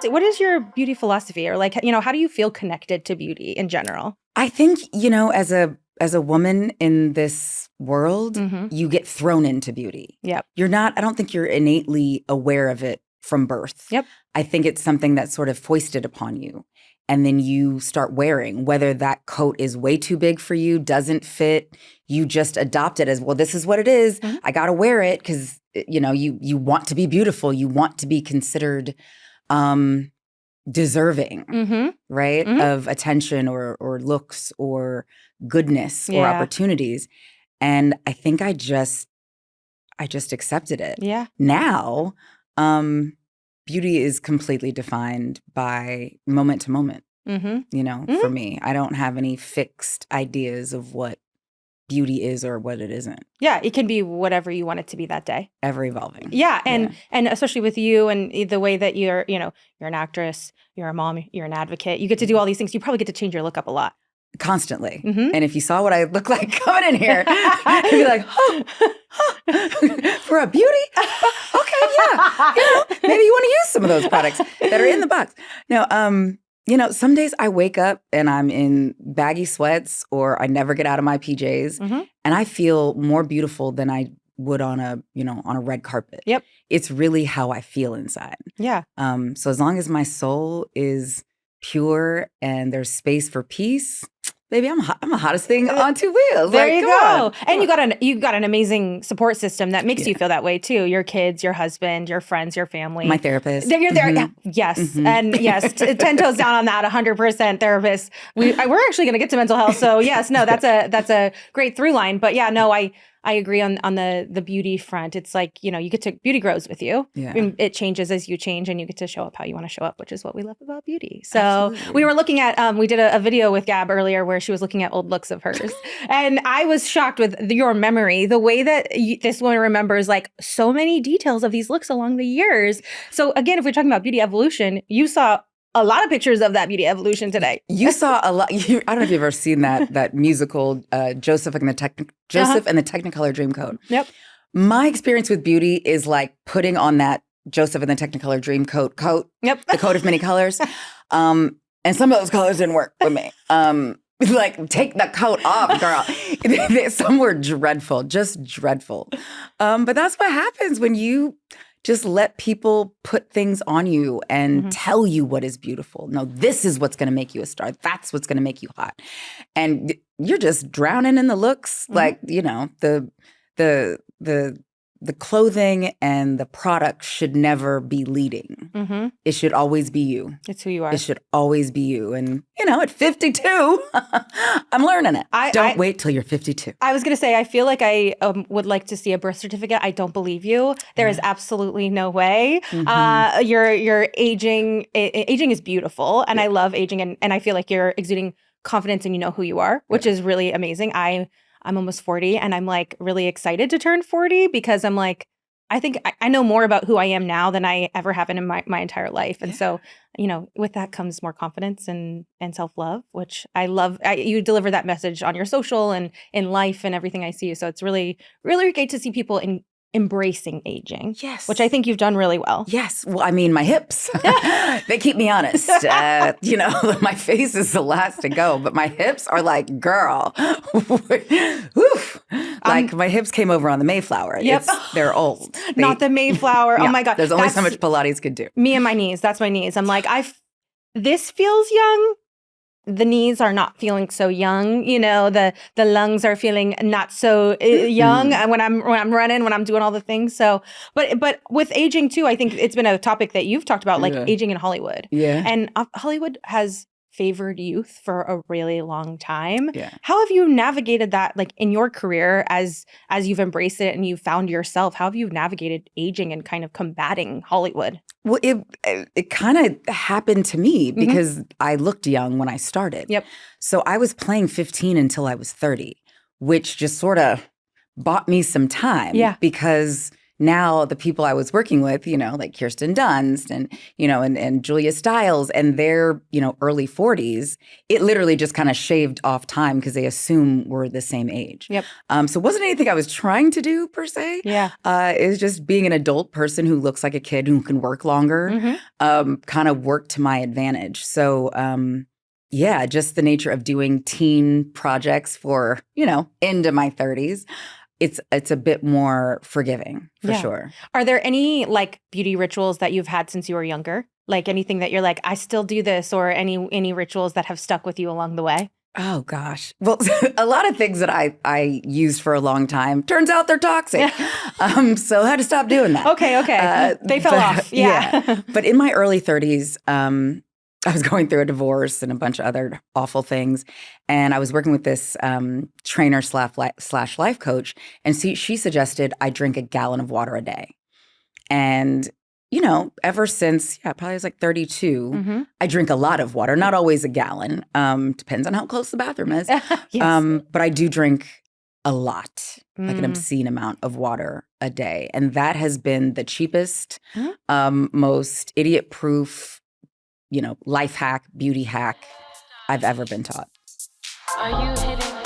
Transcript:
what is your beauty philosophy, or like, how do you feel connected to beauty in general? I think, as a woman in this world, you get thrown into beauty. Yep. I don't think you're innately aware of it from birth. Yep. I think it's something that's sort of foisted upon you. And then you start wearing, whether that coat is way too big for you, doesn't fit, you just adopt it as, well, this is what it is. I got to wear it because, you want to be beautiful. You want to be considered deserving, right? Of attention or looks or goodness or opportunities. And I think I just accepted it. Yeah. Now, beauty is completely defined by moment to moment, for me. I don't have any fixed ideas of what beauty is or what it isn't. Yeah, it can be whatever you want it to be that day. Ever evolving. Yeah, and especially with you and the way that you're an actress, you're a mom, you're an advocate, you get to do all these things. You probably get to change your look up a lot. Constantly. And if you saw what I look like coming in here, you'd be like, for a beauty? Okay, yeah. Maybe you want to use some of those products that are in the box. No, some days I wake up and I'm in baggy sweats or I never get out of my PJs and I feel more beautiful than I would on a red carpet. Yep. It's really how I feel inside. Yeah. So as long as my soul is pure and there's space for peace, baby, I'm the hottest thing on two wheels. There you go. And you got an amazing support system that makes you feel that way too. Your kids, your husband, your friends, your family. My therapist. You're there. Yeah. Yes. And yes, 10 toes down on that, 100% therapist. We're actually going to get to mental health. So yes, no, that's a great through line. But yeah, no, I agree on the beauty front. It's like, you get to, beauty grows with you. Yeah. And it changes as you change and you get to show up how you want to show up, which is what we love about beauty. So Absolutely. we were looking at, we did a video with Gab earlier where she was looking at old looks of hers. And I was shocked with your memory, the way that this woman remembers like so many details of these looks along the years. So again, if we're talking about beauty evolution, you saw a lot of pictures of that beauty evolution today. You saw a lot. I don't know if you've ever seen that musical, Joseph and the Technicolor Dreamcoat. Yep. My experience with beauty is like putting on that Joseph and the Technicolor Dreamcoat coat. Yep. The coat of many colors. And some of those colors didn't work with me. Like, take the coat off, girl. Some were dreadful, just dreadful. But that's what happens when you just let people put things on you and tell you what is beautiful. No, this is what's going to make you a star. That's what's going to make you hot. And you're just drowning in the looks. Like, the clothing and the product should never be leading. It should always be you. It's who you are. It should always be you. And, at 52, I'm learning it. Don't wait till you're 52. I was going to say, I feel like I would like to see a birth certificate. I don't believe you. There is absolutely no way. You're aging. Aging is beautiful. And I love aging. And I feel like you're exuding confidence and you know who you are, which is really amazing. I'm almost 40 and I'm like really excited to turn 40 because I'm like, I think I know more about who I am now than I ever have in my entire life. And so, with that comes more confidence and self-love, which I love. You deliver that message on your social and in life and everything I see you. So it's really, really great to see people embracing aging. Yes. Which I think you've done really well. Yes. Well, I mean, my hips, they keep me honest. My face is the last to go, but my hips are like, girl, woof. Like my hips came over on the Mayflower. Yep. They're old. Not the Mayflower. Yeah, oh my God. There's only so much Pilates could do. Me and my knees. That's my knees. I'm like, this feels young. The knees are not feeling so young, the lungs are feeling not so young when I'm running, when I'm doing all the things. So, but with aging too, I think it's been a topic that you've talked about, like aging in Hollywood. Yeah. And Hollywood has favored youth for a really long time. Yeah. How have you navigated that, like in your career as you've embraced it and you've found yourself? How have you navigated aging and kind of combating Hollywood? Well, it kind of happened to me because I looked young when I started. Yep. So I was playing 15 until I was 30, which just sort of bought me some time. Yeah. Because now the people I was working with, like Kirsten Dunst and Julia Stiles, and they're, early 40s, it literally just kind of shaved off time because they assume we're the same age. Yep. So it wasn't anything I was trying to do per se. Yeah. It was just being an adult person who looks like a kid who can work longer, kind of worked to my advantage. So, yeah, just the nature of doing teen projects for, into my 30s. It's a bit more forgiving for sure. Are there any like beauty rituals that you've had since you were younger? Like anything that you're like, I still do this, or any rituals that have stuck with you along the way? Oh gosh. Well, a lot of things that I used for a long time, turns out they're toxic. So I had to stop doing that. Okay. They fell off. Yeah. But in my early 30s, I was going through a divorce and a bunch of other awful things. And I was working with this trainer slash life coach. And she suggested I drink a gallon of water a day. And, ever since, probably I was like 32, I drink a lot of water, not always a gallon. Depends on how close the bathroom is. Yes. But I do drink a lot, like an obscene amount of water a day. And that has been the cheapest, most idiot-proof, life hack, beauty hack I've ever been taught. Are you hitting